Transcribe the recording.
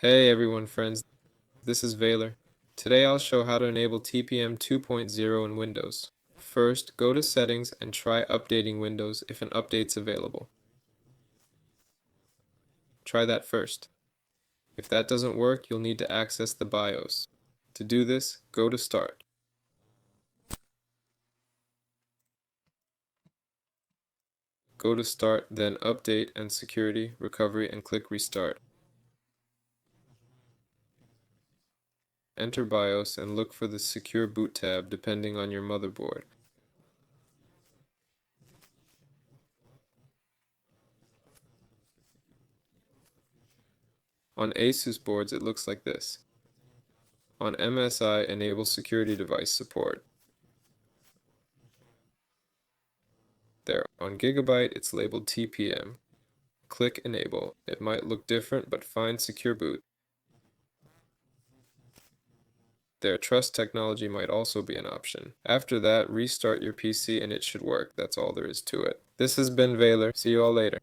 Hey everyone friends, this is Valor. Today I'll show how to enable TPM 2.0 in Windows. First, go to Settings and try updating Windows if an update's available. Try that first. If that doesn't work, you'll need to access the BIOS. To do this, go to Start. Go to Start, then Update and Security, Recovery, and click Restart. Enter BIOS and look for the Secure Boot tab depending on your motherboard. On Asus boards it looks like this. On MSI, enable security device support. There, on Gigabyte, it's labeled TPM. Click Enable. It might look different, but find Secure Boot. There, Trust Technology might also be an option. After that, restart your PC and it should work. That's all there is to it. This has been Valor. See you all later.